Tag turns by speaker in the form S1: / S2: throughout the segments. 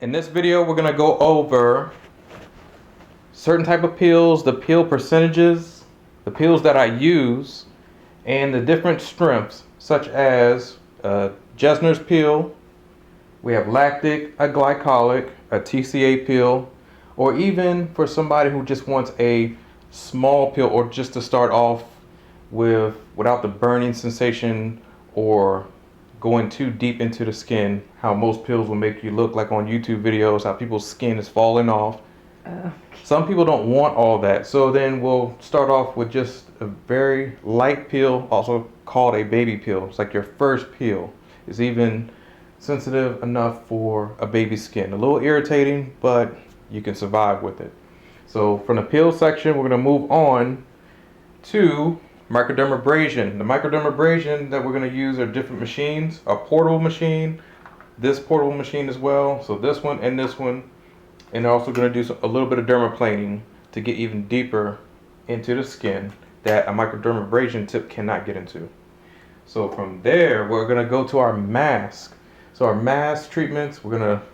S1: In this video, we're gonna go over certain type of peels, the peel percentages, the peels that I use, and the different strengths, such as Jesner's peel. We have lactic, a glycolic, a Tca peel, or even for somebody who just wants a small peel, or just to start off without the burning sensation or going too deep into the skin, how most peels will make you look like on YouTube videos, how people's skin is falling off. Some people don't want all that, so then we'll start off with just a very light peel, also called a baby peel. It's like your first peel. It's even sensitive enough for a baby's skin. A little irritating, but you can survive with it. So from the peel section, we're going to move on to microdermabrasion. The microdermabrasion that we're going to use are different machines. A portable machine, this portable machine as well. So this one and this one. And they're also going to do a little bit of dermaplaning to get even deeper into the skin that a microdermabrasion tip cannot get into. So from there, we're going to go to our mask. So our mask treatments, we're going to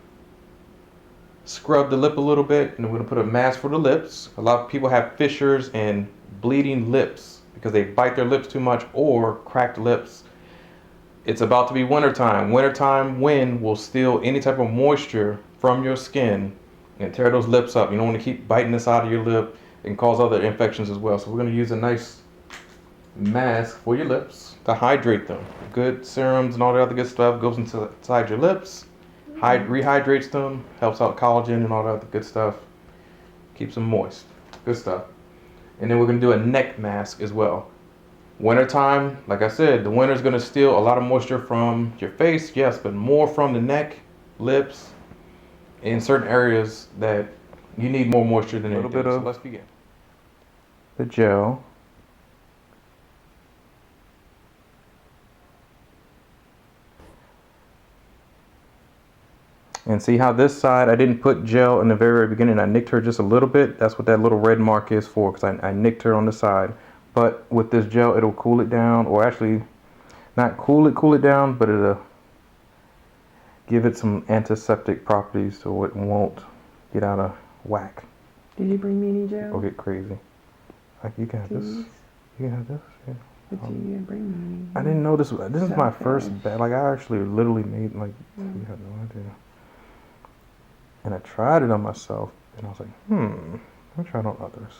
S1: scrub the lip a little bit, and we're going to put a mask for the lips. A lot of people have fissures and bleeding lips because they bite their lips too much or cracked lips. It's about to be wintertime. Wintertime wind will steal any type of moisture from your skin and tear those lips up. You don't want to keep biting this out of your lip and cause other infections as well. So we're going to use a nice mask for your lips to hydrate them. Good serums and all the other good stuff goes inside your lips, rehydrates them, helps out collagen and all that other good stuff, keeps them moist. Good stuff. And then we're going to do a neck mask as well. Wintertime, like I said, the winter's going to steal a lot of moisture from your face, yes, but more from the neck, lips, in certain areas that you need more moisture than anything. So let's begin. The gel. And see how this side, I didn't put gel in the very, very beginning. I nicked her just a little bit. That's what that little red mark is for, because I nicked her on the side. But with this gel, it'll cool it down, or actually not cool it down, but it'll give it some antiseptic properties so it won't get out of whack.
S2: Did you bring me any gel?
S1: Or get crazy. Like you can have this. You can have this. Yeah.
S2: But you didn't bring me any.
S1: I didn't know this. This is my first batch. Like I actually literally made you have no idea. And I tried it on myself, and I was like, let me try it on others.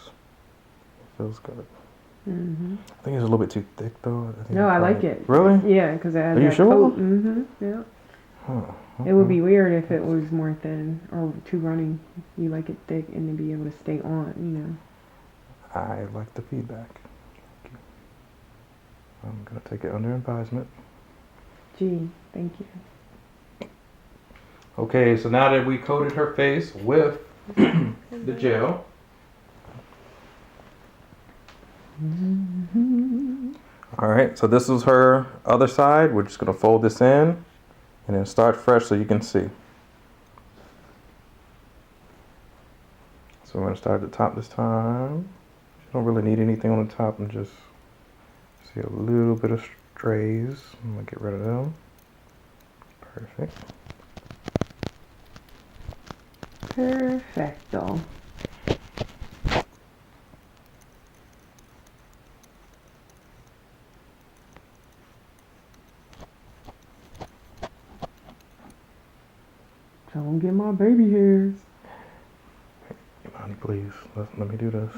S1: It feels good. I think it's a little bit too thick, though.
S2: I like it.
S1: Really?
S2: Yeah, because it has
S1: Are you sure?
S2: coat. Yeah.
S1: Huh. Okay.
S2: It would be weird if it was more thin or too runny. You like it thick and to be able to stay on, you know.
S1: I like the feedback. Thank you. I'm going to take it under advisement.
S2: Gee, thank you.
S1: Okay, so now that we coated her face with the gel, all right, so this is her other side. We're just going to fold this in and then start fresh so you can see. So we're going to start at the top this time. You don't really need anything on the top, and just see a little bit of strays. I'm going to get rid of them. Perfect.
S2: Perfecto. Don't get my baby hairs.
S1: Hey, Imani, please, let me do this.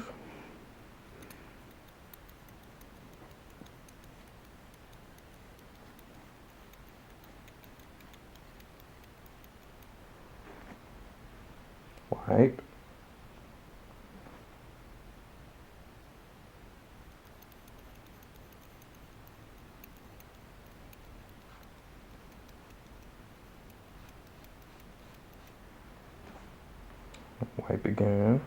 S1: Wipe. Wipe again.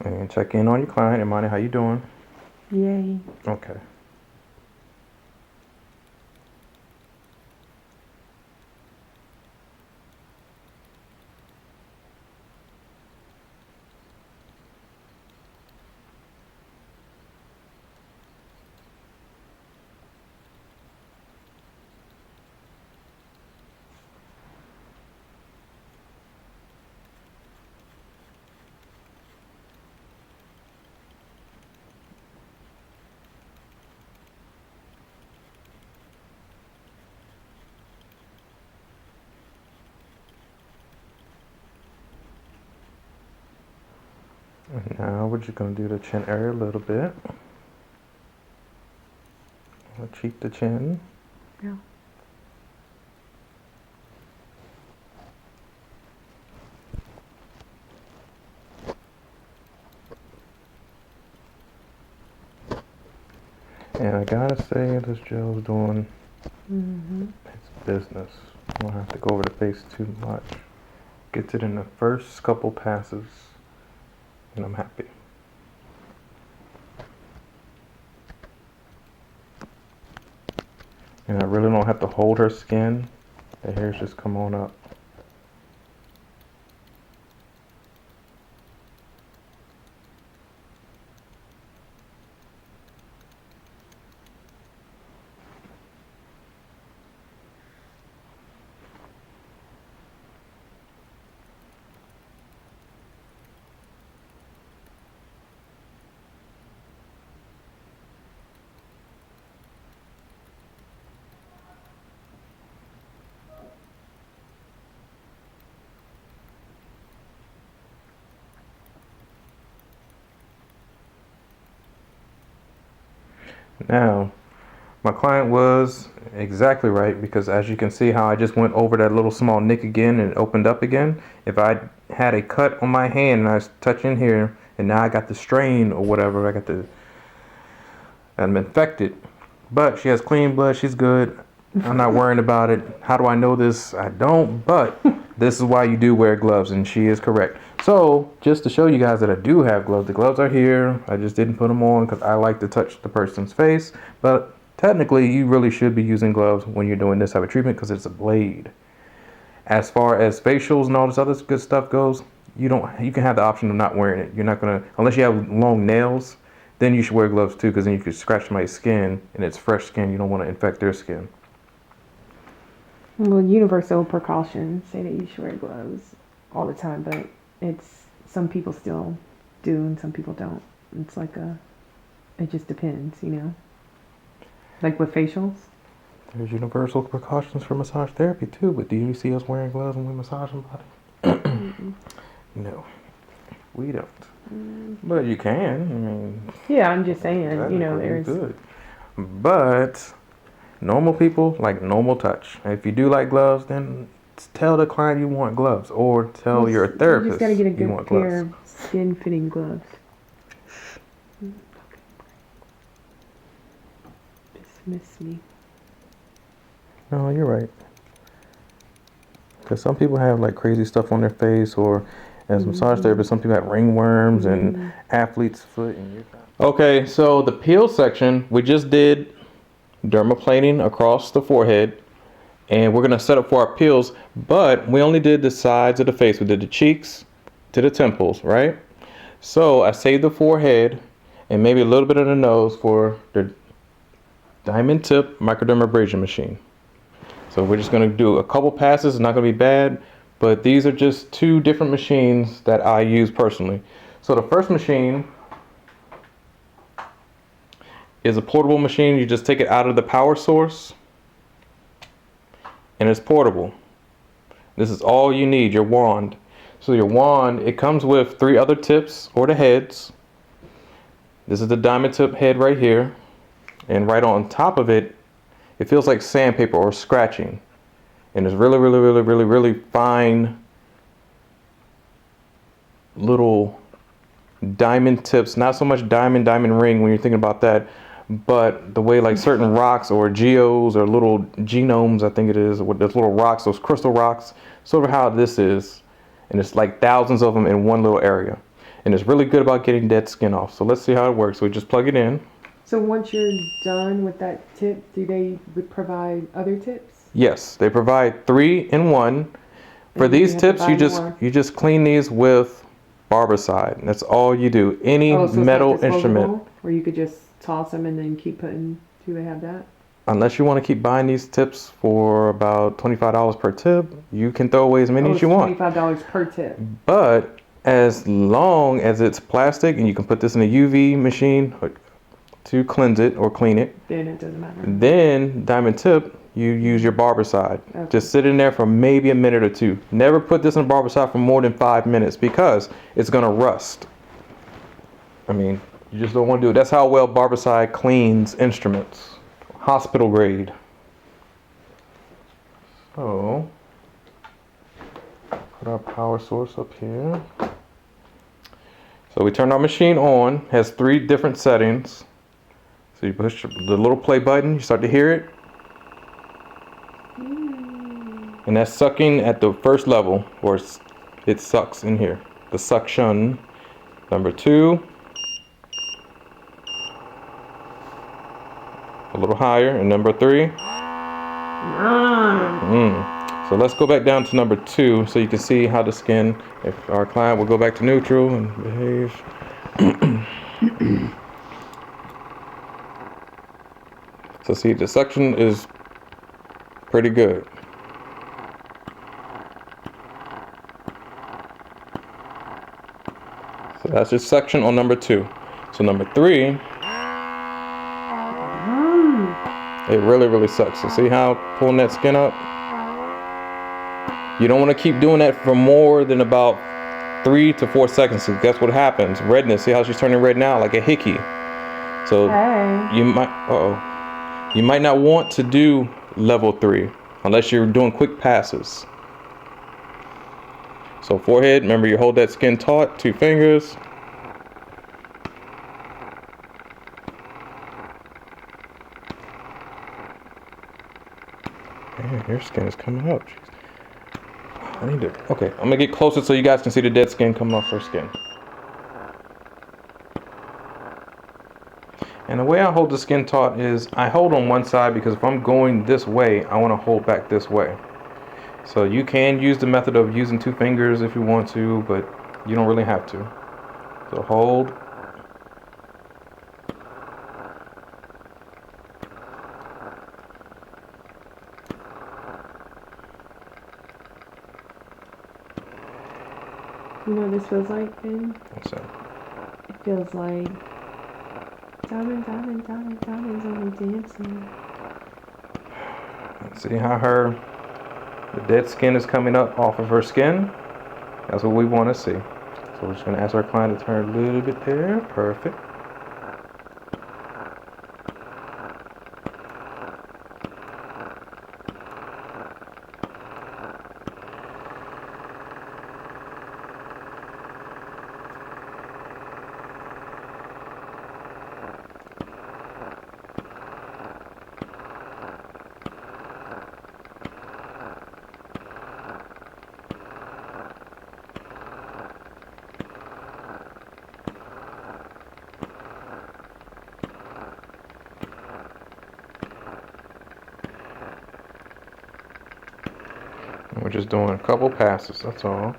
S1: And check in on your client. Imani, how you doing?
S2: Yay.
S1: Okay. And now we're just going to do the chin area a little bit. I'll cheek the chin.
S2: Yeah.
S1: And I gotta say, this gel's doing its business. I don't have to go over the face too much. Gets it in the first couple passes, and I'm happy. And I really don't have to hold her skin. The hairs just come on up. Now, my client was exactly right, because as you can see how I just went over that little small nick again and it opened up again. If I had a cut on my hand and I was touching here and now I got the strain or whatever, I'm infected. But she has clean blood, she's good. I'm not worrying about it. How do I know this? I don't, but this is why you do wear gloves, and she is correct. So, just to show you guys that I do have gloves, the gloves are here. I just didn't put them on because I like to touch the person's face. But technically, you really should be using gloves when you're doing this type of treatment because it's a blade. As far as facials and all this other good stuff goes, you can have the option of not wearing it. You're not gonna, unless you have long nails, then you should wear gloves too, because then you could scratch somebody's skin and it's fresh skin. You don't want to infect their skin.
S2: Well, universal precautions say that you should wear gloves all the time, but some people still do and some people don't. It's like it just depends, you know? Like with facials.
S1: There's universal precautions for massage therapy too, but do you see us wearing gloves when we massage somebody? No, we don't. But you can. I mean,
S2: yeah, I'm just saying, you know, there's
S1: good. But normal people like normal touch. If you do like gloves, then tell the client you want gloves, or tell your therapist
S2: you just gotta get a
S1: you
S2: good
S1: want
S2: pair
S1: gloves.
S2: of skin-fitting gloves. Dismiss me.
S1: No, you're right. Because some people have like crazy stuff on their face, or as massage therapists, some people have ringworms and athlete's foot. Okay, so the peel section, we just did dermaplaning across the forehead, and we're gonna set up for our peels, but we only did the sides of the face. We did the cheeks to the temples, right? So I saved the forehead and maybe a little bit of the nose for the diamond tip microdermabrasion machine. So we're just gonna do a couple passes. It's not gonna be bad, but these are just two different machines that I use personally. So the first machine is a portable machine. You just take it out of the power source and it's portable. This is all you need, your wand. So your wand, it comes with 3 other tips or the heads. This is the diamond tip head right here. And right on top of it, it feels like sandpaper or scratching. And it's really fine little diamond tips. Not so much diamond ring when you're thinking about that, but the way like certain rocks or geos or little genomes, I think it is, with those little rocks, those crystal rocks, sort of how this is. And it's like thousands of them in one little area. and it's really good about getting dead skin off. So let's see how it works. We just plug it in.
S2: So once you're done with that tip, do they provide other tips?
S1: Yes, they provide 3 in 1. For
S2: And you
S1: these
S2: have to
S1: tips,
S2: buy more?
S1: you just clean these with Barbicide. That's all you do. Any
S2: Oh, so
S1: metal
S2: it's not
S1: instrument.
S2: disposable, where you could just toss them and then keep putting. Do they have that?
S1: Unless you want to keep buying these tips for about $25 per tip, you can throw away as many
S2: Oh,
S1: as
S2: it's
S1: you want.
S2: $25 per tip.
S1: But as long as it's plastic and you can put this in a UV machine to cleanse it or clean it,
S2: Then it doesn't matter.
S1: then diamond tip, you use your Barbicide.
S2: Okay.
S1: Just sit in there for maybe a minute or 2. Never put this in Barbicide for more than 5 minutes because it's gonna rust. I mean, you just don't want to do it. That's how well Barbicide cleans instruments. Hospital grade. So, put our power source up here. So we turn our machine on. Has 3 different settings. So you push the little play button. You start to hear it. And that's sucking at the first level, or it sucks in here. The suction. Number 2. A little higher. And number 3. So let's go back down to number 2 so you can see how the skin, if our client will go back to neutral and behave. So see, the suction is pretty good. So that's just suction on number 2. So number 3, it really sucks. So see how pulling that skin up? You don't want to keep doing that for more than about 3 to 4 seconds. So guess what happens? Redness. See how she's turning red now, like a hickey. So you might not want to do level 3 unless you're doing quick passes. So forehead, remember you hold that skin taut, 2 fingers. Man, your skin is coming up. Jeez. I need to, okay, I'm gonna get closer so you guys can see the dead skin coming off her skin. And the way I hold the skin taut is I hold on one side because if I'm going this way, I want to hold back this way. So you can use the method of using 2 fingers if you want to, but you don't really have to. So hold.
S2: You know what this feels like, Ben?
S1: What's that?
S2: It feels like diamonds only dancing.
S1: See how the dead skin is coming up off of her skin? That's what we want to see. So we're just going to ask our client to turn a little bit there. Perfect. We're just doing a couple passes, that's all.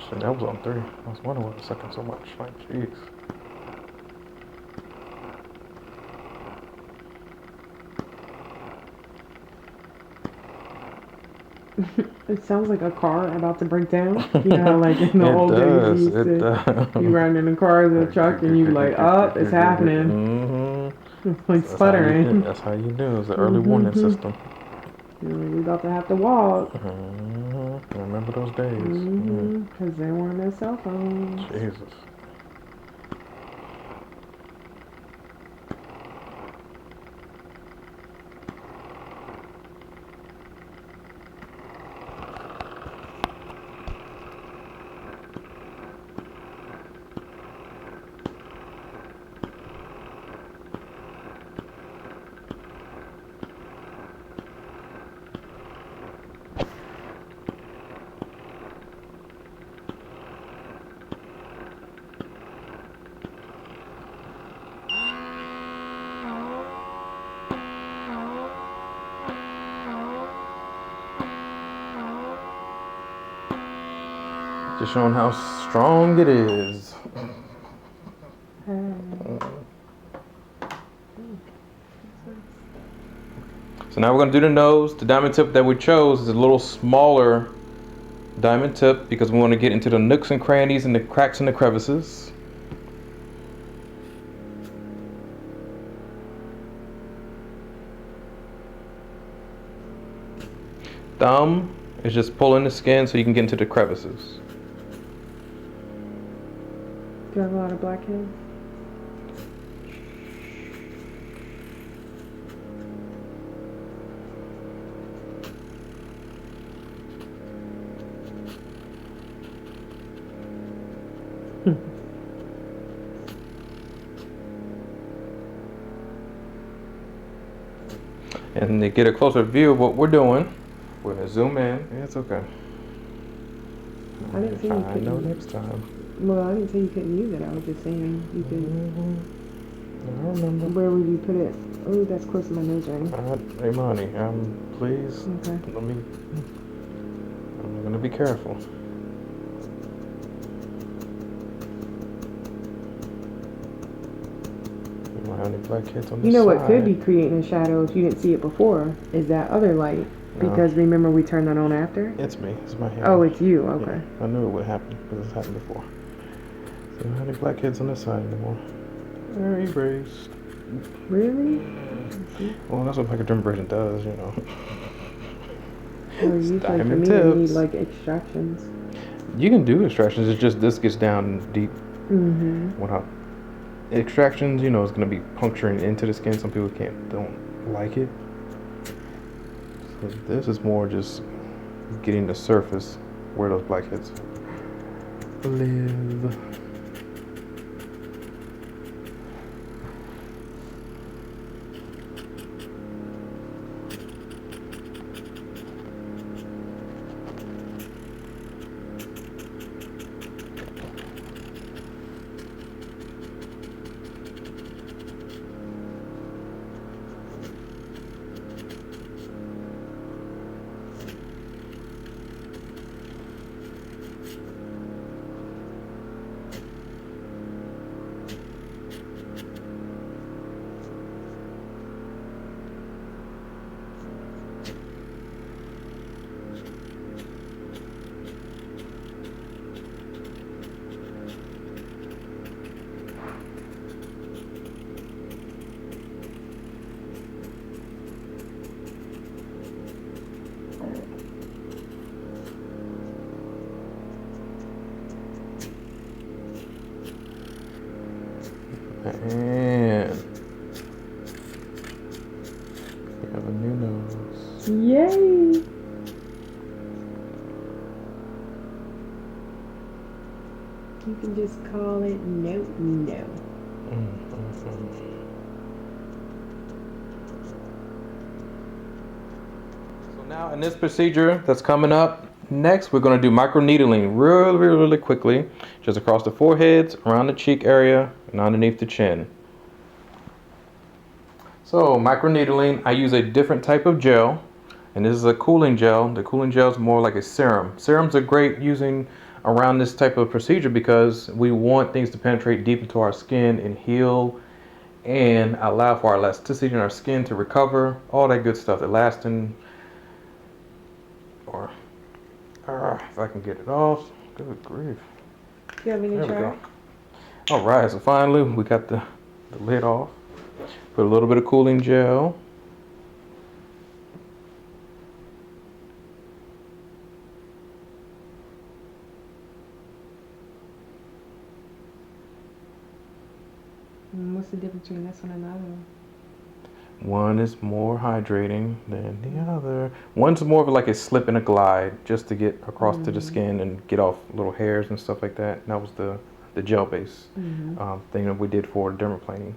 S1: Shit, that was on 3. I was wondering why it was sucking so much. Like, jeez.
S2: It sounds like a car about to break down. You know, like in the old days, you used to be riding in a car, in a truck, and you like, oh, it's happening. Like sputtering.
S1: That's how you do. It's an early warning system.
S2: We about to have to walk.
S1: Remember those days.
S2: Because there weren't no cell phones.
S1: Jesus. Just showing how strong it is. So now we're going to do the nose. The diamond tip that we chose is a little smaller diamond tip because we want to get into the nooks and crannies and the cracks and the crevices. Thumb is just pulling the skin so you can get into the crevices.
S2: Do you have a lot of blackheads?
S1: And to get a closer view of what we're doing, we're going to zoom in. Yeah, it's okay.
S2: I didn't say you couldn't.
S1: I know next time.
S2: Well, I didn't say you couldn't use it. I was just saying you could.
S1: I remember.
S2: Where would you put it? Oh, that's close to my nose ring.
S1: Hey, Monty, please,
S2: Okay.
S1: I'm going to be careful. You don't have any blackheads on this
S2: You know
S1: side.
S2: what could be creating a shadow if you didn't see it before is that other light.
S1: No.
S2: Because remember we turned that on after?
S1: It's me. It's my hair.
S2: Oh, it's you. Okay.
S1: Yeah, I knew it would happen because it's happened before. So I don't have any blackheads on this side anymore. They're erased.
S2: Really?
S1: Well, that's what like a dermabrasion does, you know.
S2: Well, usually for
S1: diamond
S2: me,
S1: tips.
S2: I need like extractions.
S1: You can do extractions. It's just this gets down deep.
S2: Mm-hmm.
S1: Extractions, you know, is going to be puncturing into the skin. Some people don't like it. So this is more just getting the surface where those blackheads live. And we have a new nose.
S2: Yay! You can just call it no.
S1: So now in this procedure that's coming up, next we're going to do microneedling really quickly, just across the foreheads, around the cheek area, and underneath the chin. So microneedling, I use a different type of gel, and this is a cooling gel. The cooling gel is more like a serum. Serums are great using around this type of procedure because we want things to penetrate deep into our skin and heal and allow for our elasticity in our skin to recover, all that good stuff, elastin, or if I can get it off. Good grief.
S2: Do you have any
S1: There we
S2: try?
S1: go. All right, so finally we got the lid off. Put a little bit of cooling gel.
S2: What's the difference between this one and the other one?
S1: One is more hydrating than the other. One's more of like a slip and a glide, just to get across to the skin and get off little hairs and stuff like that. And that was the gel base thing that we did for dermaplaning.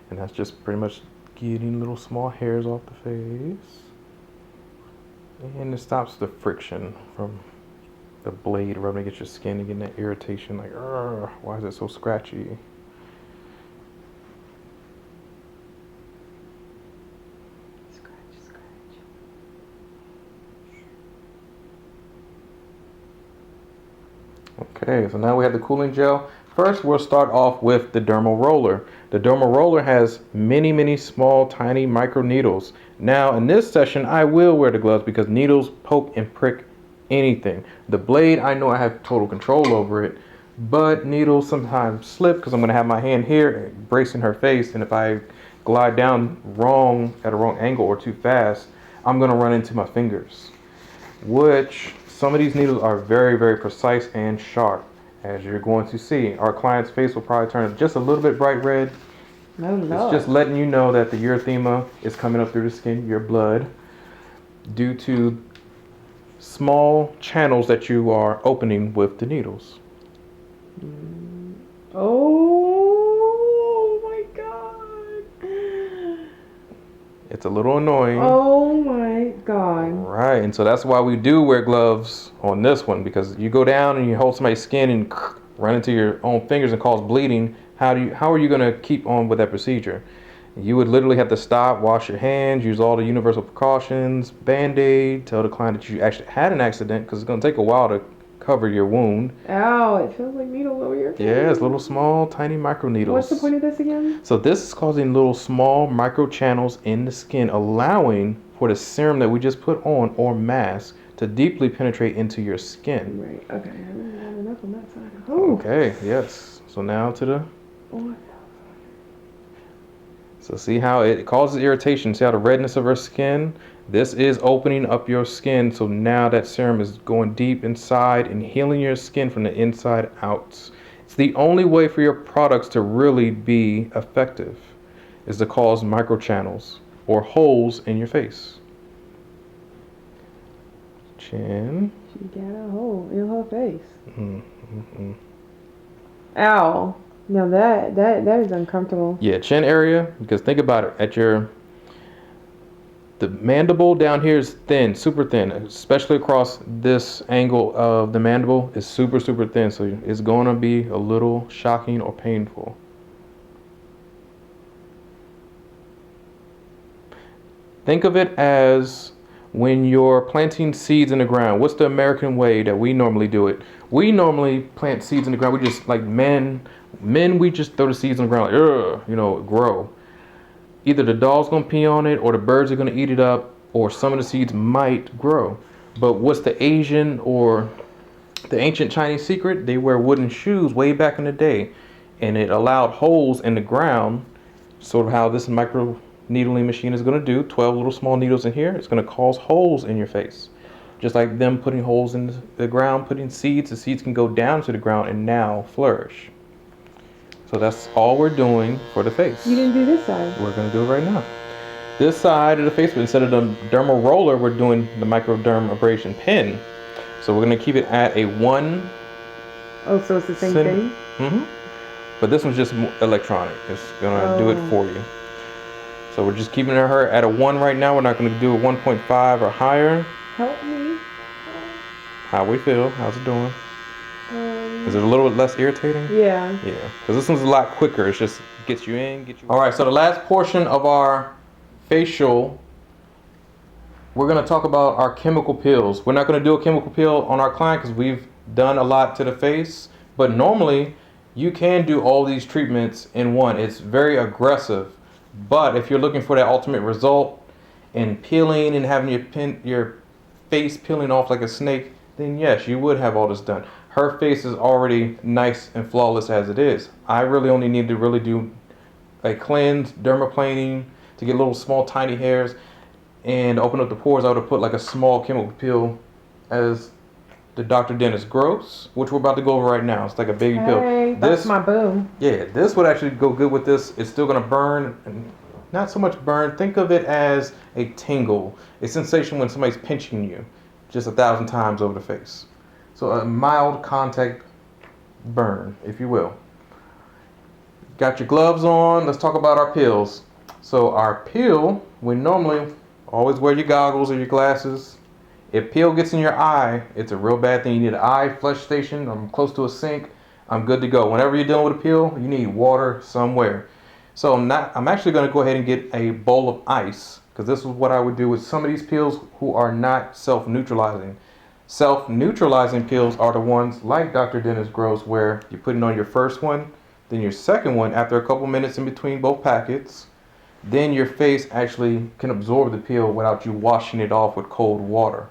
S1: And that's just pretty much getting little small hairs off the face. And it stops the friction from the blade rubbing against your skin and getting that irritation like, why is it so scratchy? Okay, so now we have the cooling gel. First, we'll start off with the Derma Roller. The Derma Roller has many, many small, tiny micro needles. Now, in this session, I will wear the gloves because needles poke and prick anything. The blade, I know I have total control over it, but needles sometimes slip because I'm going to have my hand here bracing her face, and if I glide down wrong at a wrong angle or too fast, I'm going to run into my fingers, which some of these needles are very, very precise and sharp. As you're going to see, our client's face will probably turn just a little bit bright red.
S2: Oh, no.
S1: It's just letting you know that the erythema is coming up through the skin, your blood, due to small channels that you are opening with the needles.
S2: Oh my god.
S1: It's a little annoying.
S2: Oh my god.
S1: Right, and so that's why we do wear gloves on this one, because you go down and you hold somebody's skin and run into your own fingers and cause bleeding. How are you going to keep on with that procedure? You would literally have to stop, wash your hands, use all the universal precautions, Band-Aid, tell the client that you actually had an accident, because it's going to take a while to cover your wound.
S2: Ow, it feels like needles over your face.
S1: Yeah, it's little small, tiny micro needles.
S2: What's the point of this again?
S1: So this is causing little small micro channels in the skin, allowing for the serum that we just put on or mask to deeply penetrate into your skin.
S2: Right, okay. I really have enough on that side. Oh.
S1: Okay, yes. So now to the...
S2: Oh.
S1: So see how it causes irritation. See how the redness of her skin? This is opening up your skin. So now that serum is going deep inside and healing your skin from the inside out. It's the only way for your products to really be effective, is to cause microchannels or holes in your face. Chin.
S2: She got a hole in her face. Ow. Now that is uncomfortable.
S1: Yeah, chin area, because think about it, the mandible down here is thin, super thin, especially across this angle of the mandible is super, super thin, so it's going to be a little shocking or painful. Think of it as when you're planting seeds in the ground. What's the American way that we normally do it? We normally plant seeds in the ground. We just, like men, we just throw the seeds on the ground, like, grow. Either the dog's gonna pee on it, or the birds are gonna eat it up, or some of the seeds might grow. But what's the Asian or the ancient Chinese secret? They wear wooden shoes way back in the day, and it allowed holes in the ground, sort of how this micro needling machine is gonna do. 12 little small needles in here. It's gonna cause holes in your face. Just like them putting holes in the ground, putting seeds, the seeds can go down to the ground and now flourish. So that's all we're doing for the face.
S2: You didn't do this side.
S1: We're going to do it right now. This side of the face, but instead of the dermal roller, we're doing the microdermabrasion pen. So we're going to keep it at a 1.
S2: Oh, so it's the same thing?
S1: Mm-hmm. But this one's just electronic. It's going to do it for you. So we're just keeping her at a 1 right now. We're not going to do a 1.5 or higher.
S2: Help me.
S1: How we feel? How's it doing? Is it a little bit less irritating?
S2: Yeah.
S1: Yeah, because this one's a lot quicker. It just gets you in, gets you... All right, so the last portion of our facial, we're going to talk about our chemical peels. We're not going to do a chemical peel on our client because we've done a lot to the face. But normally, you can do all these treatments in one. It's very aggressive. But if you're looking for that ultimate result in peeling and having your face peeling off like a snake, then yes, you would have all this done. Her face is already nice and flawless as it is. I really only need to really do a cleanse, dermaplaning to get little small tiny hairs and open up the pores. I would have put like a small chemical peel as the Dr. Dennis Gross, which we're about to go over right now. It's like a baby pill.
S2: That's my boo.
S1: Yeah, this would actually go good with this. It's still gonna burn, and not so much burn. Think of it as a tingle, a sensation when somebody's pinching you, just 1,000 times over the face. So a mild contact burn, if you will. Got your gloves on. Let's talk about our peels. So our peel, we normally always wear your goggles or your glasses. If peel gets in your eye, it's a real bad thing. You need an eye flush station. I'm close to a sink. I'm good to go. Whenever you're dealing with a peel, you need water somewhere. So I'm actually going to go ahead and get a bowl of ice, because this is what I would do with some of these peels who are not self-neutralizing. Self-neutralizing peels are the ones like Dr. Dennis Gross, where you're putting on your first one, then your second one after a couple minutes in between both packets. Then your face actually can absorb the peel without you washing it off with cold water.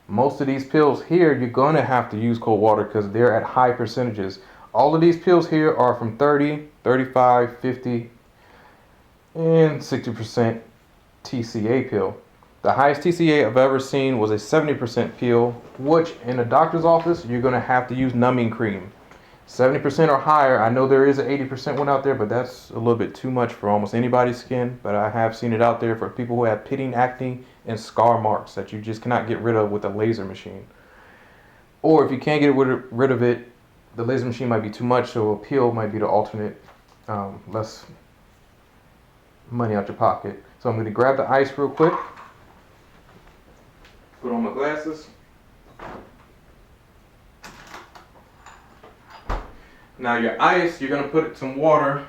S1: Most of these peels here, you're going to have to use cold water because they're at high percentages. All of these peels here are from 30, 35, 50, and 60% TCA peel. The highest TCA I've ever seen was a 70% peel, which in a doctor's office, you're going to have to use numbing cream. 70% or higher. I know there is an 80% one out there, but that's a little bit too much for almost anybody's skin. But I have seen it out there for people who have pitting, acne, and scar marks that you just cannot get rid of with a laser machine. Or if you can't get rid of it, the laser machine might be too much, so a peel might be the alternate, less money out your pocket. So I'm going to grab the ice real quick, put on my glasses. Now your ice, you're going to put some water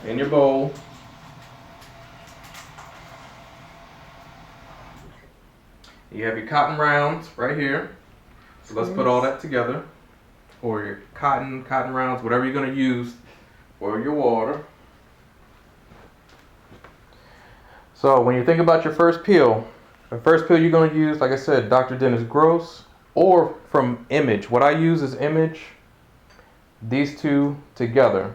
S1: in your bowl. You have your cotton rounds right here. So let's put all that together. Or your cotton rounds, whatever you're going to use for your water. So when you think about your first peel, the first peel you're going to use, like I said, Dr. Dennis Gross or from Image. What I use is Image. These two together.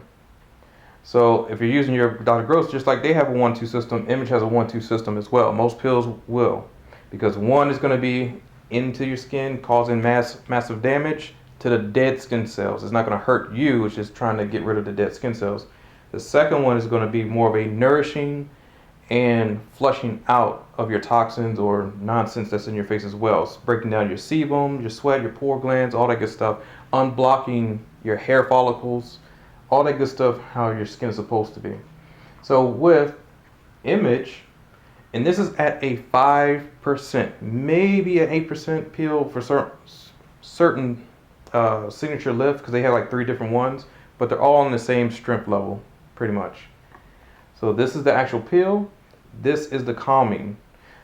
S1: So if you're using your Dr. Gross, just like they have a 1-2 system, Image has a 1-2 system as well. Most pills will, because one is going to be into your skin, causing massive damage to the dead skin cells. It's not going to hurt you, it's just trying to get rid of the dead skin cells. The second one is going to be more of a nourishing and flushing out of your toxins or nonsense that's in your face as well. It's breaking down your sebum, your sweat, your pore glands, all that good stuff, unblocking your hair follicles, all that good stuff, how your skin is supposed to be. So with Image, and this is at a 5%, maybe an 8% peel for certain signature lift, because they have like 3 different ones, but they're all on the same strength level, pretty much. So this is the actual peel. This is the calming.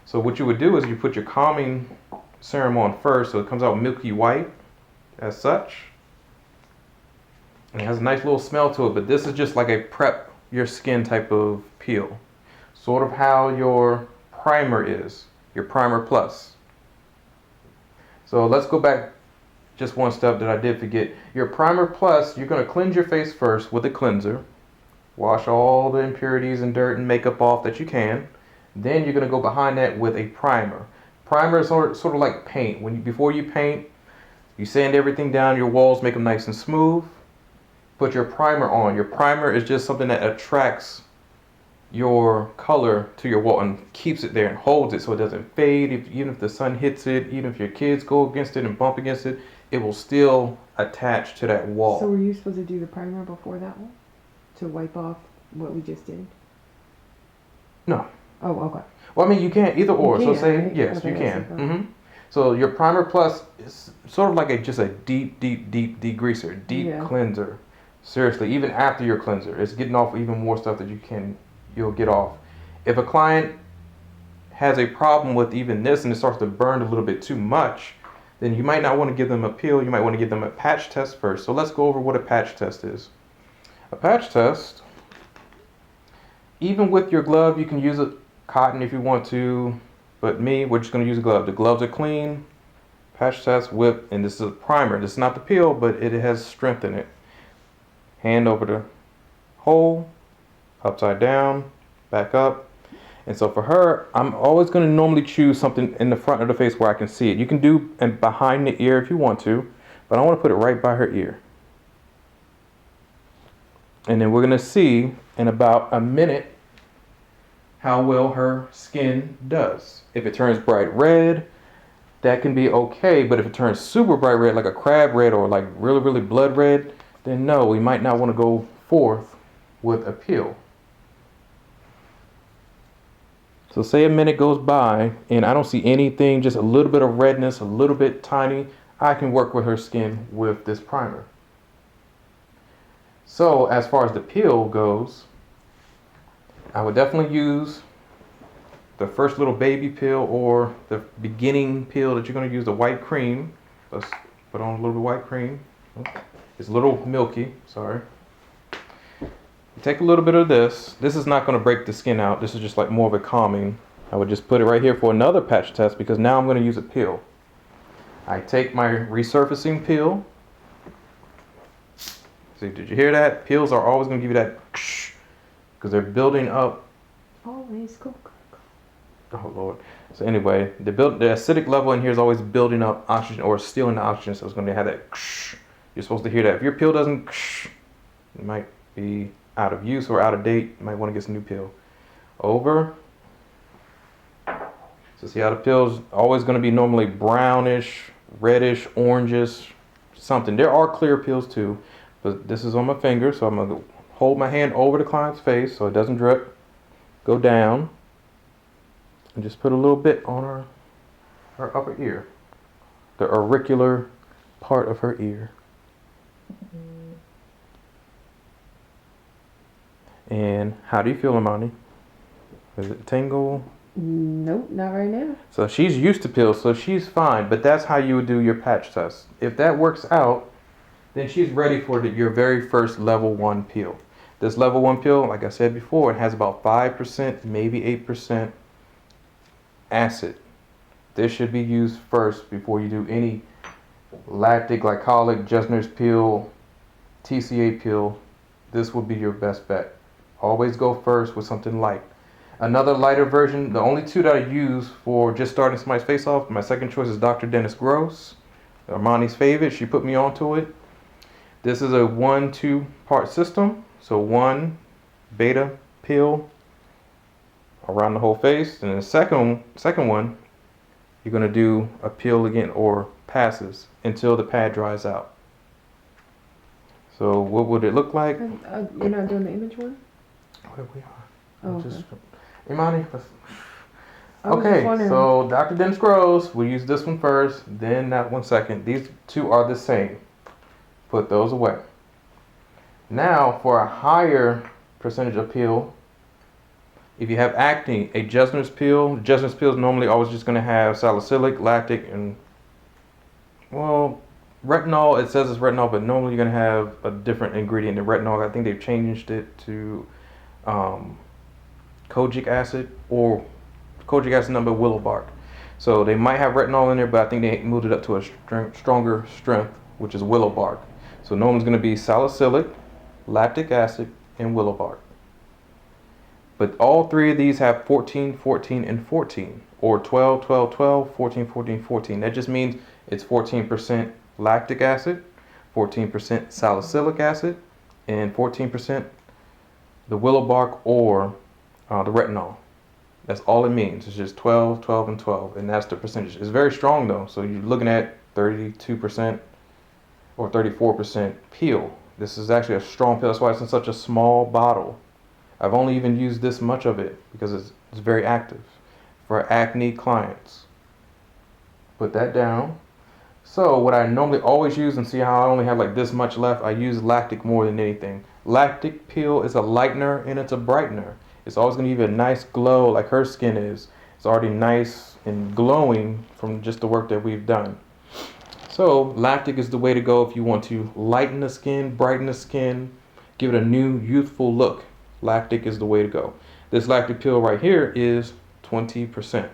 S1: So what you would do is you put your calming serum on first, so it comes out milky white, as such. And it has a nice little smell to it, but this is just like a prep your skin type of peel. Sort of how your primer is, your primer plus. So let's go back just one step that I did forget. Your primer plus, you're going to cleanse your face first with a cleanser. Wash all the impurities and dirt and makeup off that you can. Then you're going to go behind that with a primer. Primer is sort of like paint. Before you paint, you sand everything down, your walls, make them nice and smooth. Put your primer on. Your primer is just something that attracts your color to your wall and keeps it there and holds it so it doesn't fade. Even if the sun hits it, even if your kids go against it and bump against it, it will still attach to that wall.
S2: So were you supposed to do the primer before that one? To wipe off what we just did?
S1: No.
S2: Oh, okay.
S1: Well, I mean, you can either or.
S2: You can,
S1: so say
S2: right?
S1: yes,
S2: Okay,
S1: you can. So your primer plus is sort of like just a deep degreaser, deep cleanser. Seriously, even after your cleanser, it's getting off even more stuff that you'll get off. If a client has a problem with even this and it starts to burn a little bit too much, then you might not want to give them a peel. You might want to give them a patch test first. So let's go over what a patch test is. A patch test, even with your glove, you can use a cotton if you want to, but we're just going to use a glove. The gloves are clean. Patch test with, and this is a primer. This is not the peel, but it has strength in it. Hand over the hole, upside down, back up. And so for her, I'm always going to normally choose something in the front of the face where I can see it. You can do and behind the ear if you want to, but I want to put it right by her ear. And then we're going to see in about a minute how well her skin does. If it turns bright red, that can be okay, but if it turns super bright red, like a crab red or like really, really blood red, then no, we might not want to go forth with a peel. So say a minute goes by and I don't see anything, just a little bit of redness, a little bit tiny, I can work with her skin with this primer. So as far as the peel goes, I would definitely use the first little baby peel or the beginning peel that you're going to use, the white cream. Let's put on a little bit of white cream. It's a little milky, sorry. Take a little bit of this. This is not going to break the skin out. This is just like more of a calming. I would just put it right here for another patch test because now I'm going to use a peel. I take my resurfacing peel. See, did you hear that? Peels are always going to give you that because they're building up.
S2: Always go.
S1: Oh Lord. So anyway, the acidic level in here is always building up oxygen or stealing the oxygen, so it's going to have that. You're supposed to hear that. If your peel doesn't, it might be out of use or out of date. You might want to get some new peel. Over. So see how the peel's always going to be normally brownish, reddish, orangish, something. There are clear peels too, but this is on my finger, so I'm going to hold my hand over the client's face so it doesn't drip. Go down. And just put a little bit on her upper ear, the auricular part of her ear. And how do you feel, Imani? Is it tingle?
S2: Nope, not right now.
S1: So she's used to pills, so she's fine, but that's how you would do your patch test. If that works out, then she's ready for your very first level 1 peel. This level 1 peel, like I said before, it has about 5%, maybe 8% acid. This should be used first before you do any lactic, glycolic, Jesner's peel, Tca Peel. This will be your best bet. Always go first with something light. Another lighter version, the only two that I use for just starting somebody's face off, my second choice is Dr. Dennis Gross, Armani's favorite. She put me onto it. This is a 1-2 part system. So 1 beta peel around the whole face, and the second one you're going to do a peel again or passes until the pad dries out. So what would it look like?
S2: You're not doing the image one?
S1: Where we are.
S2: Oh, okay.
S1: Just, Imani, okay, so Dr. Dennis Gross, we use this one first, then that one second. These two are the same. Put those away. Now for a higher percentage of peel, if you have acne, a Jesner's peel is normally always just going to have salicylic, lactic, and, well, retinol. It says it's retinol, but normally you're going to have a different ingredient than retinol. I think they've changed it to kojic acid or kojic acid number willow bark. So they might have retinol in there, but I think they moved it up to a stronger strength, which is willow bark. So normally it's going to be salicylic, lactic acid, and willow bark. But all three of these have 14, 14, and 14, or 12, 12, 12, 14, 14, 14. That just means it's 14% lactic acid, 14% salicylic acid, and 14% the willow bark or the retinol. That's all it means. It's just 12, 12, and 12, and that's the percentage. It's very strong though, so you're looking at 32% or 34% peel. This is actually a strong peel. That's why it's in such a small bottle. I've only even used this much of it because it's very active for acne clients. Put that down. So what I normally always use, and see how I only have like this much left, I use lactic more than anything. Lactic peel is a lightener and it's a brightener. It's always going to give you a nice glow like her skin is. It's already nice and glowing from just the work that we've done. So lactic is the way to go if you want to lighten the skin, brighten the skin, give it a new youthful look. Lactic is the way to go. This lactic peel right here is 20%.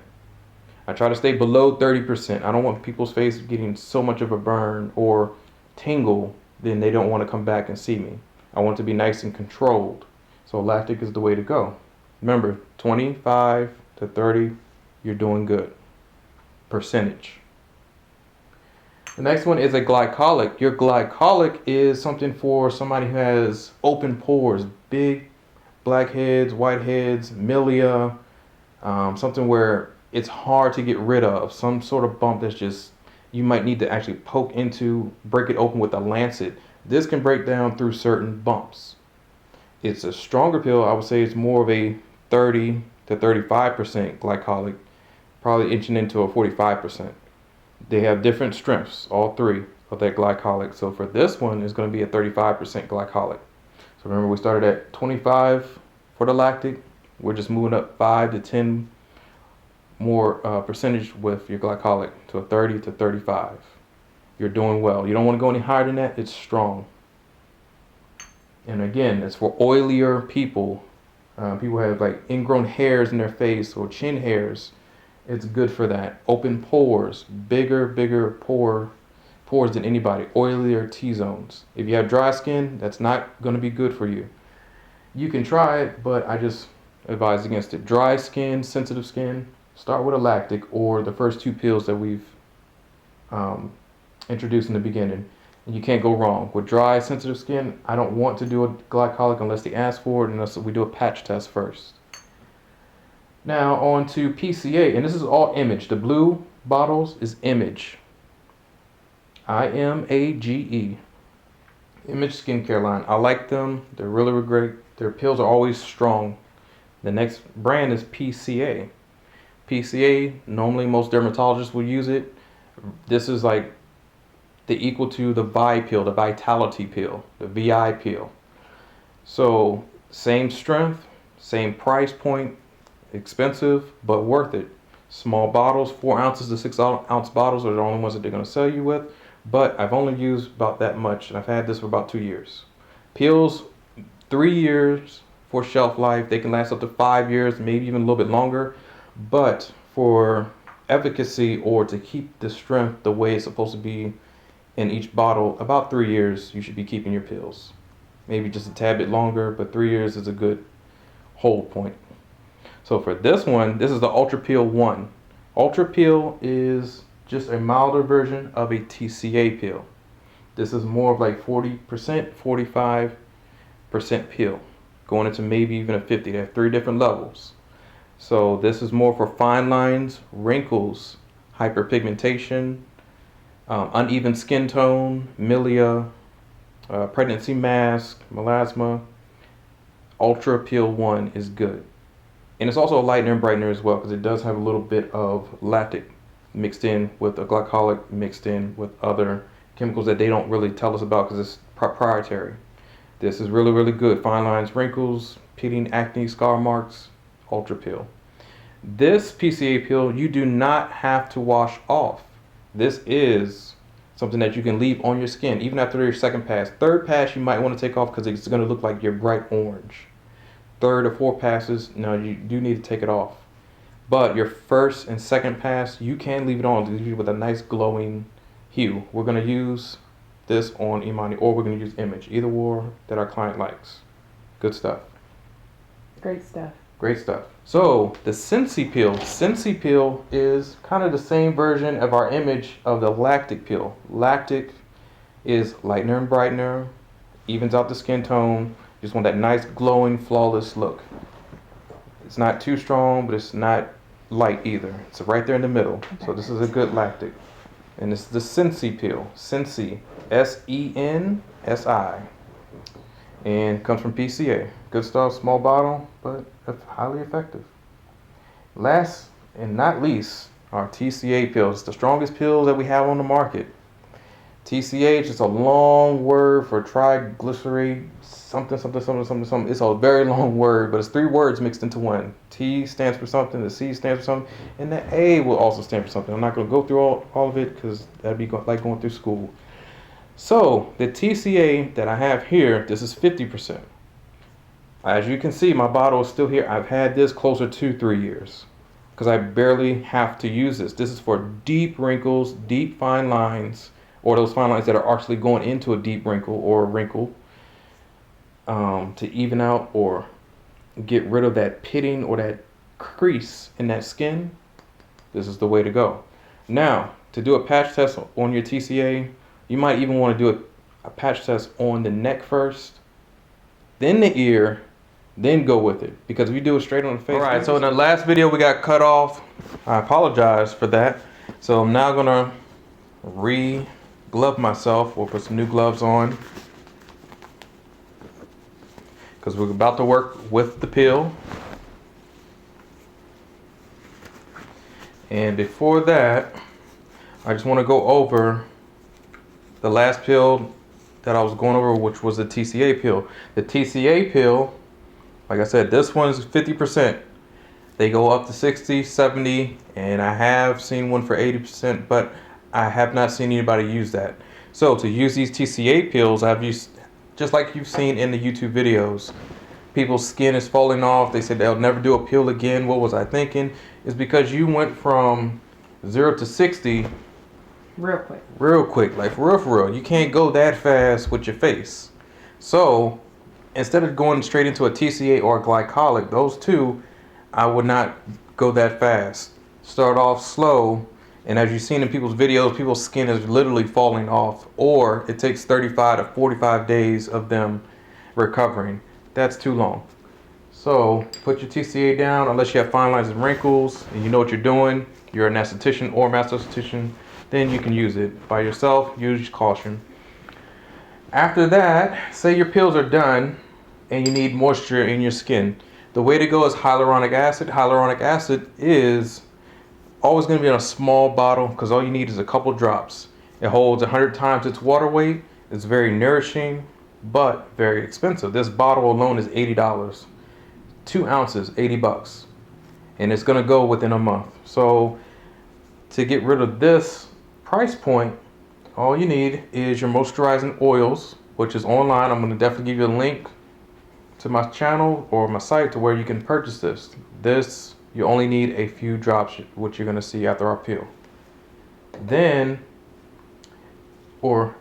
S1: I try to stay below 30%. I don't want people's face getting so much of a burn or tingle, then they don't want to come back and see me. I want it to be nice and controlled. So lactic is the way to go. Remember, 25 to 30, you're doing good. Percentage. The next one is a glycolic. Your glycolic is something for somebody who has open pores, big blackheads, whiteheads, milia, something where it's hard to get rid of. Some sort of bump that's just, you might need to actually poke into, break it open with a lancet. This can break down through certain bumps. It's a stronger pill. I would say it's more of a 30 to 35% glycolic, probably inching into a 45%. They have different strengths, all three of that glycolic. So for this one, it's going to be a 35% glycolic. So remember, we started at 25 for the lactic. We're just moving up 5 to 10 more percentage with your glycolic to a 30 to 35. You're doing well. You don't want to go any higher than that. It's strong. And again, it's for oilier people. People have like ingrown hairs in their face or chin hairs. It's good for that. Open pores, bigger pores than anybody. Oilier T-zones. If you have dry skin, that's not going to be good for you. You can try it, but I just advise against it. Dry skin, sensitive skin, start with a lactic or the first two pills that we've introduced in the beginning. And you can't go wrong. With dry, sensitive skin, I don't want to do a glycolic unless they ask for it, unless we do a patch test first. Now on to PCA, and this is all image. The blue bottles is image. IMAGE. Image skincare line. I like them. They're really great. Their pills are always strong. The next brand is PCA. PCA, normally most dermatologists will use it. This is like the equal to the Vi pill, the Vitality pill, the VI pill. So same strength, same price point, expensive, but worth it. Small bottles, 4 ounces to 6 ounce bottles are the only ones that they're going to sell you with. But I've only used about that much, and I've had this for about 2 years. Pills, 3 years for shelf life. They can last up to 5 years, maybe even a little bit longer. But for efficacy or to keep the strength the way it's supposed to be in each bottle, about 3 years you should be keeping your pills. Maybe just a tad bit longer, but 3 years is a good hold point. So for this one, this is the Ultra Peel 1. Ultra Peel is just a milder version of a TCA peel. This is more of like 40%, 45% peel, going into maybe even a 50. They have 3 different levels. So this is more for fine lines, wrinkles, hyperpigmentation, uneven skin tone, milia, pregnancy mask, melasma. Ultra Peel 1 is good. And it's also a lightener and brightener as well, because it does have a little bit of lactic mixed in with a glycolic, mixed in with other chemicals that they don't really tell us about because it's proprietary. This is really good. Fine lines, wrinkles, peeling, acne, scar marks, Ultra Peel. This PCA peel, you do not have to wash off. This is something that you can leave on your skin even after your second pass. Third pass you might want to take off because it's going to look like you're bright orange. 3rd or 4th passes, no, you do need to take it off. But your first and second pass, you can leave it on to leave you with a nice glowing hue. We're going to use this on Imani, or we're going to use Image, either or that our client likes. Good stuff.
S2: Great stuff.
S1: Great stuff. So the Sensi peel. Sensi peel is kind of the same version of our Image of the Lactic peel. Lactic is lightener and brightener, evens out the skin tone. You just want that nice glowing, flawless look. It's not too strong, but it's not light either. It's right there in the middle. So this is a good lactic. And this is the Sensi peel. Sensi, SENSI. And comes from PCA. Good stuff, small bottle, but highly effective. Last and not least, our TCA pills. The strongest pills that we have on the market. TCH is a long word for triglyceride something. It's a very long word, but it's 3 words mixed into one. T stands for something, the C stands for something, and the A will also stand for something. I'm not going to go through all of it because that'd be like going through school. So the TCA that I have here, this is 50%. As you can see, my bottle is still here. I've had this closer to 3 years because I barely have to use this. This is for deep wrinkles, deep fine lines, or those fine lines that are actually going into a deep wrinkle or a wrinkle, to even out or get rid of that pitting or that crease in that skin, this is the way to go. Now, to do a patch test on your TCA, you might even want to do a patch test on the neck first, then the ear, then go with it. Because if you do it straight on the face. Alright, so in the last video we got cut off. I apologize for that. So I'm now gonna re-glove myself. We'll put some new gloves on, because we're about to work with the peel. And before that, I just want to go over the last peel that I was going over, which was the TCA peel. The TCA peel, like I said, this one's 50%. They go up to 60, 70, and I have seen one for 80%, but I have not seen anybody use that. So to use these TCA peels, I've used, just like you've seen in the YouTube videos, people's skin is falling off. They said they'll never do a peel again. What was I thinking? It's because you went from 0 to 60
S2: real quick.
S1: Real quick, like for real. You can't go that fast with your face. So instead of going straight into a TCA or a glycolic, those two, I would not go that fast. Start off slow, and as you've seen in people's videos, people's skin is literally falling off, or it takes 35 to 45 days of them recovering. That's too long. So put your TCA down, unless you have fine lines and wrinkles and you know what you're doing, you're an esthetician or master esthetician, then you can use it. By yourself, use caution. After that, say your peels are done and you need moisture in your skin. The way to go is hyaluronic acid. Hyaluronic acid is always going to be in a small bottle, because all you need is a couple drops. It holds 100 times its water weight. It's very nourishing, but very expensive. This bottle alone is $80. 2 ounces, 80 bucks. And it's going to go within a month. So to get rid of this price point, all you need is your moisturizing oils, which is online. I'm going to definitely give you a link to my channel or my site to where you can purchase this. This, you only need a few drops, which you're going to see after our peel. Then, or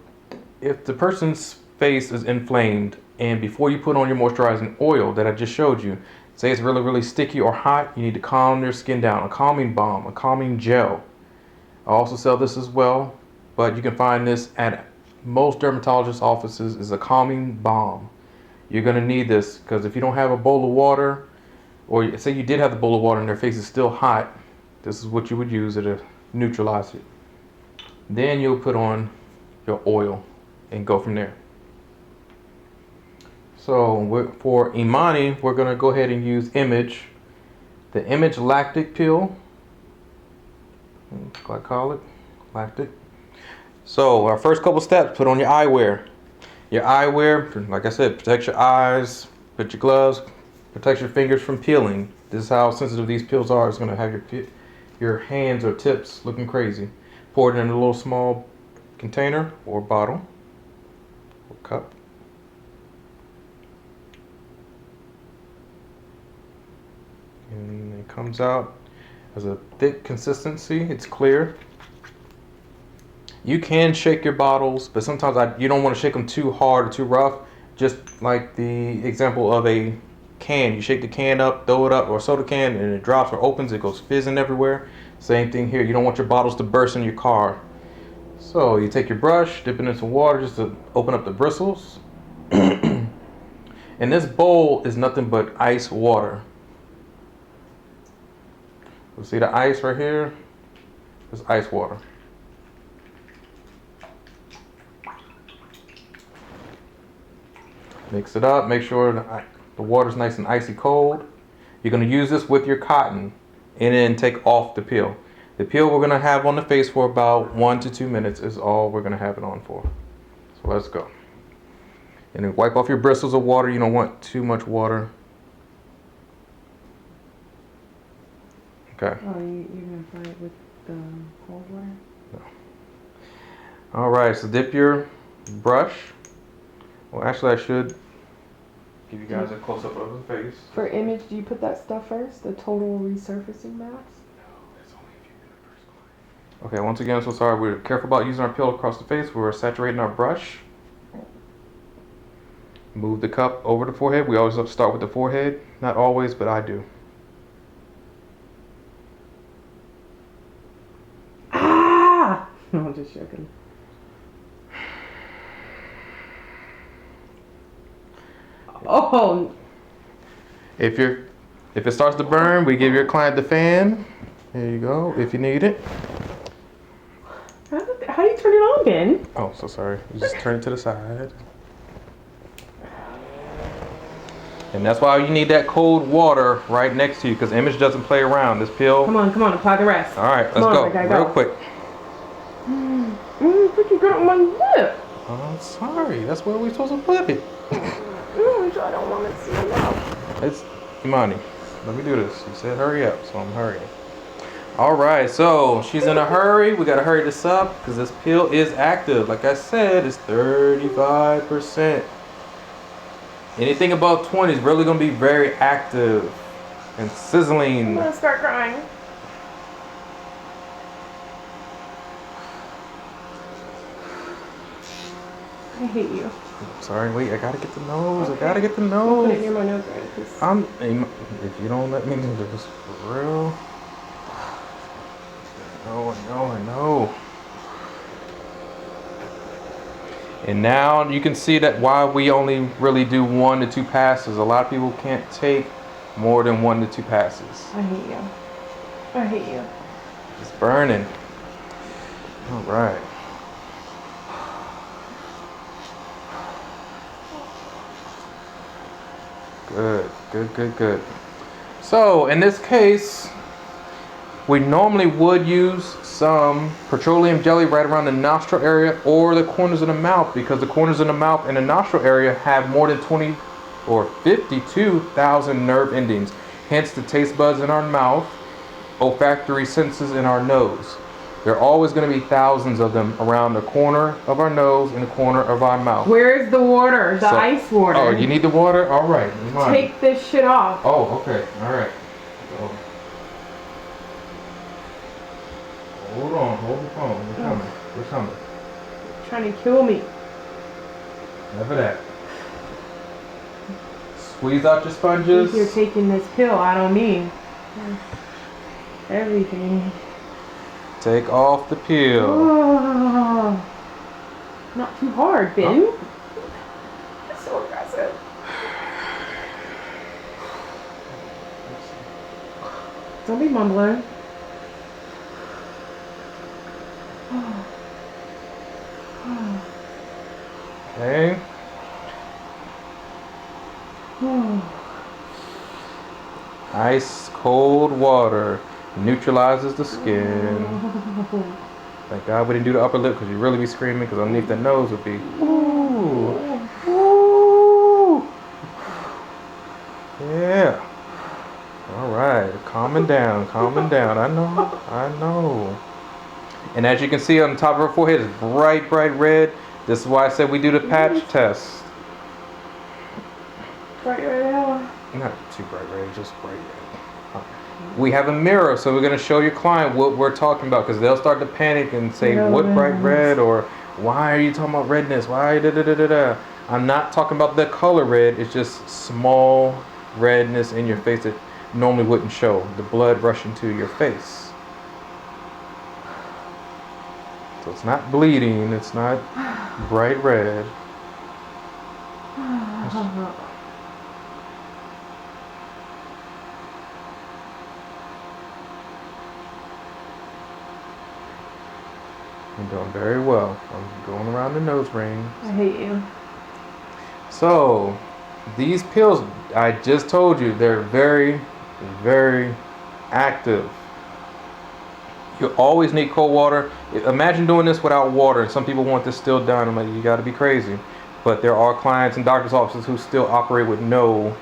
S1: if the person's face is inflamed, and before you put on your moisturizing oil that I just showed you, say it's really sticky or hot, you need to calm their skin down. A calming balm, a calming gel. I also sell this as well, but you can find this at most dermatologist offices. Is a calming balm. You're going to need this, because if you don't have a bowl of water, or say you did have the bowl of water and their face is still hot, this is what you would use to neutralize it. Then you'll put on your oil and go from there. So for Imani, we're going to go ahead and use the Image Lactic Peel. Glycolic, lactic. So our first couple steps, put on your eyewear. Your eyewear, like I said, protects your eyes, put your gloves, protects your fingers from peeling. This is how sensitive these peels are. It's going to have your hands or tips looking crazy. Pour it in a little small container or bottle or cup. And it comes out as a thick consistency. It's clear. You can shake your bottles, but sometimes you don't want to shake them too hard or too rough. Just like the example of a can. You shake the can up, throw it up, or a soda can, and it drops or opens, it goes fizzing everywhere. Same thing here. You don't want your bottles to burst in your car. So you take your brush, dip it in some water just to open up the bristles. And this bowl is nothing but ice water. You see the ice right here? It's ice water. Mix it up, make sure the water's nice and icy cold. You're going to use this with your cotton and then take off the peel. The peel we're going to have on the face for about 1 to 2 minutes is all we're going to have it on for. So let's go. And then wipe off your bristles of water. You don't want too much water. Okay.
S2: Oh, you're going to apply it with the cold water?
S1: No. Alright, so dip your brush. Well, actually, I should give you guys a close-up of the face.
S2: For image, do you put that stuff first? The total resurfacing mask?
S1: No, that's only if you've been a first client. Okay, once again, so sorry. We're careful about using our peel across the face. We're saturating our brush. Move the cup over the forehead. We always start with the forehead. Not always, but I do.
S2: Ah! No, I'm just joking. Oh.
S1: If it starts to burn, we give your client the fan. There you go, if you need it.
S2: How do you turn it on, Ben?
S1: Oh, so sorry. You just turn it to the side. And that's why you need that cold water right next to you, because Image doesn't play around. This peel.
S2: Come on, apply the rest.
S1: All right, let's go. Real quick.
S2: What you got on my lip?
S1: Oh, sorry. That's where we're supposed to flip it.
S2: I don't want to see it now.
S1: It's Imani. Let me do this. You said hurry up, so I'm hurrying. All right, so she's in a hurry. We gotta hurry this up because this peel is active. Like I said, it's 35%. Anything above 20 is really gonna be very active and sizzling.
S2: I'm gonna start crying. I hate you.
S1: Sorry, wait, I gotta get the nose. Okay. I gotta get the nose.
S2: Put it near my nose, right?
S1: If you don't let me do this for real. I know. And now you can see that why we only really do 1 to 2 passes. A lot of people can't take more than 1 to 2 passes.
S2: I hate you. I hate you.
S1: It's burning. All right. Good. So in this case, we normally would use some petroleum jelly right around the nostril area or the corners of the mouth, because the corners of the mouth and the nostril area have more than 20 or 52,000 nerve endings. Hence the taste buds in our mouth, olfactory senses in our nose. There are always going to be thousands of them around the corner of our nose and the corner of our mouth.
S2: Where's the water? The ice water.
S1: Oh, you need the water? All right.
S2: Take this shit off.
S1: Oh, okay. All right. Hold on. Hold the phone. We're coming.
S2: You're trying to kill me.
S1: Never that. Squeeze out your sponges.
S2: If you're taking this pill out on me. Everything.
S1: Take off the peel.
S2: Oh, not too hard, Ben. Oh. It's so aggressive. Don't be mumbling.
S1: Okay. Ice cold water neutralizes the skin. Thank God we didn't do the upper lip, because you'd really be screaming, because underneath that nose would be ooh. Ooh. Yeah. All right. Calming down. I know. And as you can see on the top of her forehead, it's bright red. This is why I said we do the patch test.
S2: Bright red how?
S1: Not too bright red, just bright red. Okay. We have a mirror, so we're going to show your client what we're talking about, because they'll start to panic and say, what bright red, or why are you talking about redness? Why da-da-da-da-da? I'm not talking about the color red. It's just small redness in your face that normally wouldn't show. The blood rushing to your face. So it's not bleeding. It's not bright red. You're doing very well. I'm going around the nose ring.
S2: I hate you.
S1: So, these pills, I just told you, they're very active. You always need cold water. Imagine doing this without water. Some people want this still done. I'm like, you gotta be crazy. But there are clients in doctor's offices who still operate with no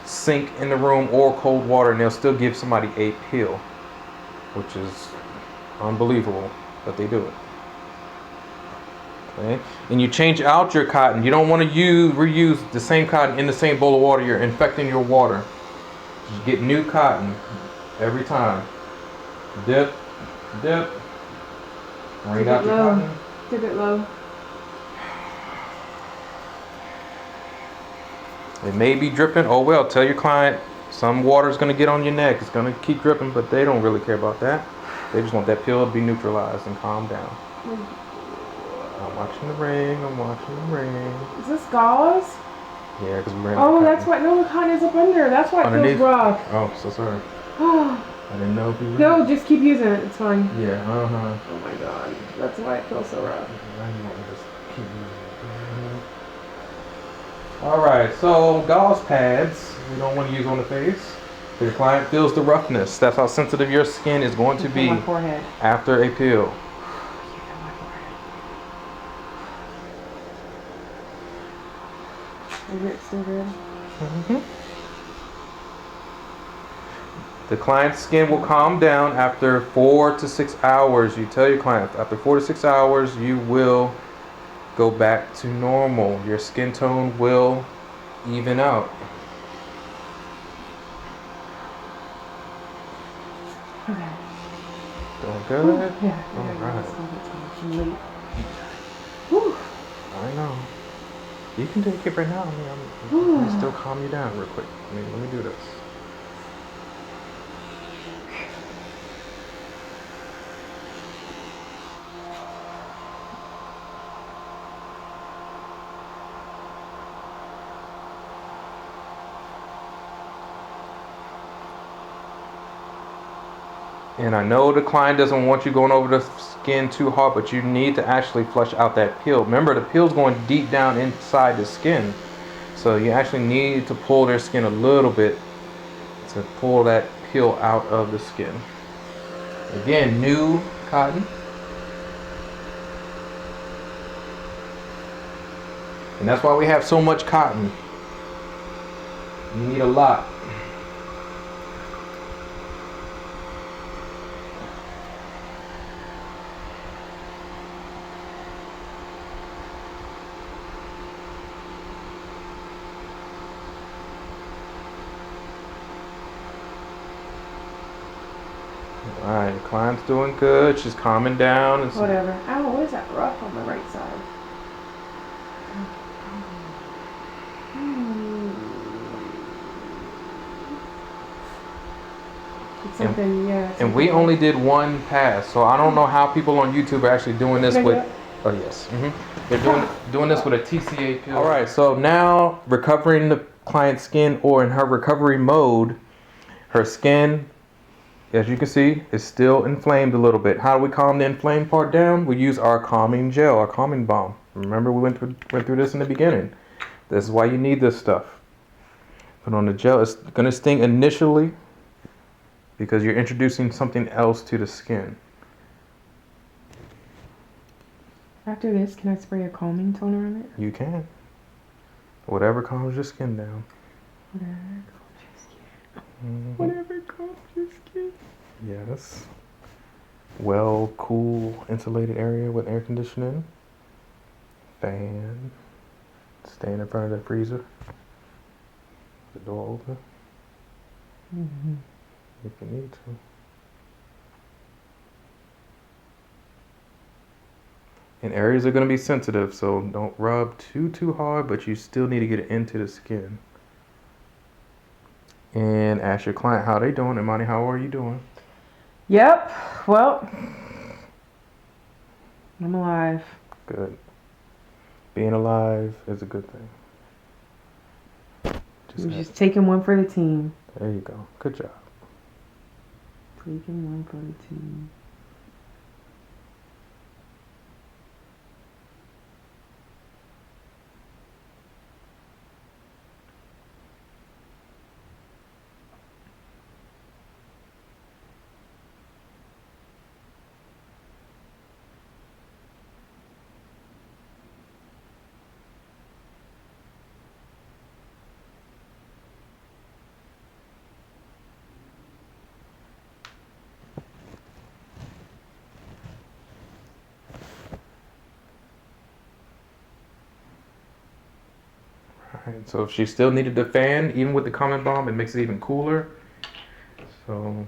S1: sink in the room or cold water, and they'll still give somebody a pill, which is unbelievable that they do it. Okay? And you change out your cotton. You don't want to reuse the same cotton in the same bowl of water. You're infecting your water. Just get new cotton every time. Dip. Bring out your cotton.
S2: Dip it low.
S1: It may be dripping. Oh well, tell your client some water is going to get on your neck. It's going to keep dripping, but they don't really care about that. They just want that peel to be neutralized and calm down. I'm watching the ring. I'm watching the ring.
S2: Is this gauze?
S1: Yeah, because we ran.
S2: Oh, that's why. No, the cotton is up under. That's why it feels rough.
S1: Oh, so sorry. I didn't know if you.
S2: No, just keep using it. It's fine.
S1: Yeah.
S2: Oh my god, that's why it feels so rough.
S1: Just keep using it. All right. So gauze pads we don't want to use on the face. Your client feels the roughness. That's how sensitive your skin is going to be after a peel.
S2: Is it still good?
S1: The client's skin will calm down after 4 to 6 hours. You tell your client after 4 to 6 hours you will go back to normal. Your skin tone will even out.
S2: Okay.
S1: Doing good?
S2: Yeah.
S1: All right. I know. You can take it right now. I'm still calm you down real quick. Let me do this. And I know the client doesn't want you going over the skin too hard, but you need to actually flush out that peel. Remember, the peel's going deep down inside the skin. So you actually need to pull their skin a little bit to pull that peel out of the skin. Again, new cotton. And that's why we have so much cotton. You need a lot. Alright, the client's doing good. She's calming down.
S2: Whatever. Ow, what is that rough on the right side? It's something, yeah.
S1: And we only did one pass, so I don't know how people on YouTube are actually doing this with. Oh yes, they're doing this with a Tca Peel. All right, so now recovering the client's skin, or in her recovery mode, her skin, as you can see, is still inflamed a little bit. How do we calm the inflamed part down? We use our calming gel, our calming balm. Remember, we went through this in the beginning. This is why you need this stuff. Put on the gel. It's going to sting initially because you're introducing something else to the skin.
S2: After this, can I spray a calming toner on it?
S1: You can. Whatever calms your skin down.
S2: Whatever calms your skin. Whatever calms your skin.
S1: Yes. Well, cool, insulated area with air conditioning. Fan. Stand in front of the freezer. The door open. If you need to. And areas are going to be sensitive, so don't rub too hard, but you still need to get it into the skin. And ask your client how they doing. Imani, how are you doing?
S2: Yep. Well, I'm alive.
S1: Good. Being alive is a good thing.
S2: We're just taking one for the team.
S1: There you go. Good job.
S2: Taking one for the team.
S1: Alright, so if she still needed the fan, even with the calming balm, it makes it even cooler. So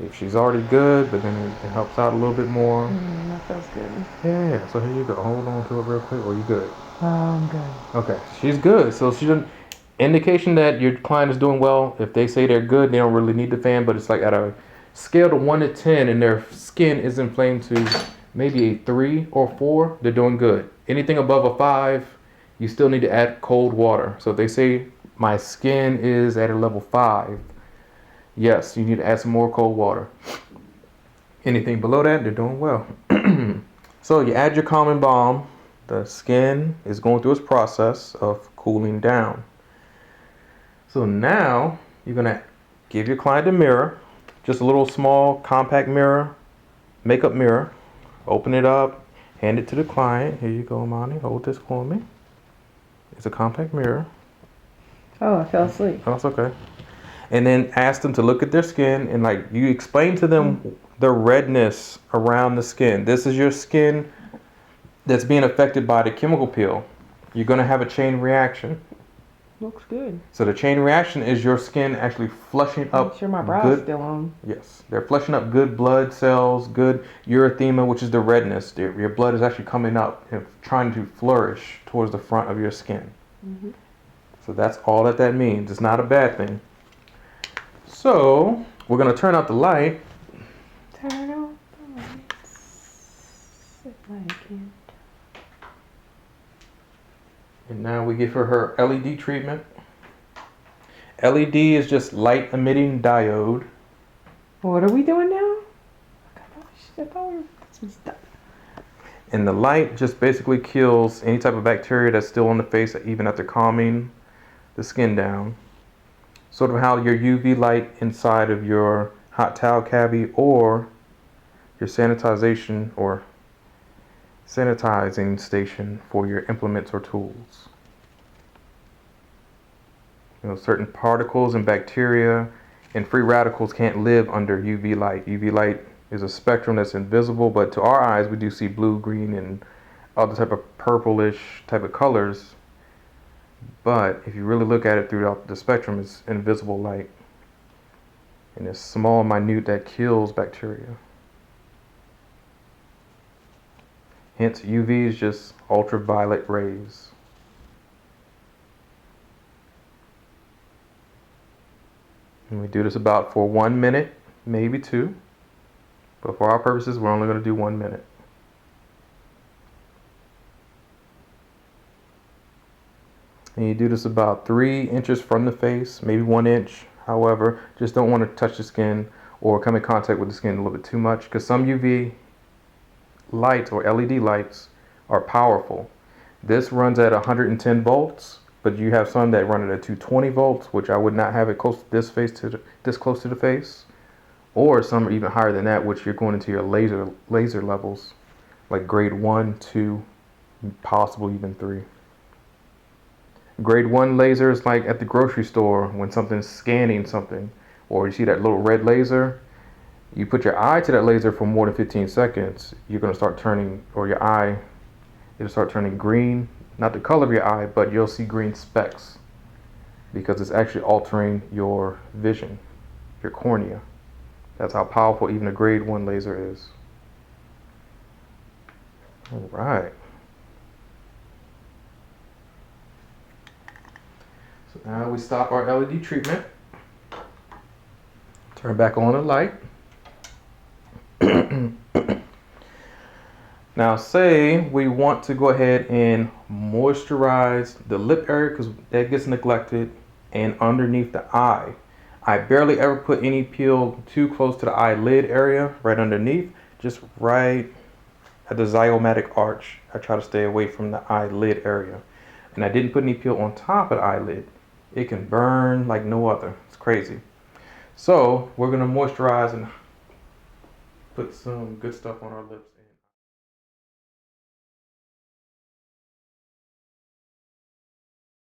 S1: if she's already good, but then it helps out a little bit more.
S2: That feels good.
S1: Yeah, so here you go. Hold on to it real quick. Or you good?
S2: I'm good.
S1: Okay, she's good. So she didn't. Indication that your client is doing well. If they say they're good, they don't really need the fan, but it's like at a scale to 1 to 10 and their skin is inflamed to maybe a 3 or 4, they're doing good. Anything above a 5, you still need to add cold water. So if they say my skin is at a level 5, yes, you need to add some more cold water. Anything below that, they're doing well. So you add your calming balm. The skin is going through its process of cooling down. So now you're gonna give your client a mirror, just a little small compact mirror, makeup mirror. Open it up, hand it to the client. Here you go, Monty. Hold this for me. It's a compact mirror.
S2: Oh, I fell asleep.
S1: Oh, that's okay. And then ask them to look at their skin and like you explain to them the redness around the skin. This is your skin that's being affected by the chemical peel. You're gonna have a chain reaction.
S2: Looks good.
S1: So the chain reaction is your skin actually flushing up.
S2: Make sure my brow's still on.
S1: Yes, they're flushing up good blood cells, good erythema, which is the redness. Your blood is actually coming up and trying to flourish towards the front of your skin. Mm-hmm. So that's all that means. It's not a bad thing. So we're gonna turn out the light.
S2: Turn out the lights. If I can.
S1: And now we give her LED treatment. LED is just light emitting diode.
S2: What are we doing now? I thought this was done.
S1: And the light just basically kills any type of bacteria that's still on the face, even after calming the skin down. Sort of how your UV light inside of your hot towel cavity or your sanitization or sanitizing station for your implements or tools. You know, certain particles and bacteria and free radicals can't live under UV light. UV light is a spectrum that's invisible, but to our eyes we do see blue, green, and other type of purplish type of colors. But if you really look at it throughout the spectrum, it's invisible light. And it's small, minute that kills bacteria. Hence, UV is just ultraviolet rays. And we do this about for 1 minute, maybe 2. But for our purposes, we're only going to do 1 minute. And you do this about 3 inches from the face, maybe 1 inch. However, just don't want to touch the skin or come in contact with the skin a little bit too much, because some UV lights or LED lights are powerful. This runs at 110 volts, but you have some that run it at 220 volts, which I would not have it close to this face this close to the face. Or some are even higher than that, which you're going into your laser levels, like grade 1, 2, possible even 3. Grade 1 laser is like at the grocery store when something's scanning something, or you see that little red laser. You put your eye to that laser for more than 15 seconds, you're going to start turning, or your eye, it'll start turning green. Not the color of your eye, but you'll see green specks because it's actually altering your vision, your cornea. That's how powerful even a grade 1 laser is. All right. So now we stop our LED treatment. Turn back on the light. Now say we want to go ahead and moisturize the lip area because that gets neglected, and underneath the eye. I barely ever put any peel too close to the eyelid area, right underneath, just right at the zygomatic arch. I try to stay away from the eyelid area. And I didn't put any peel on top of the eyelid. It can burn like no other. It's crazy. So we're gonna moisturize and put some good stuff on our lips.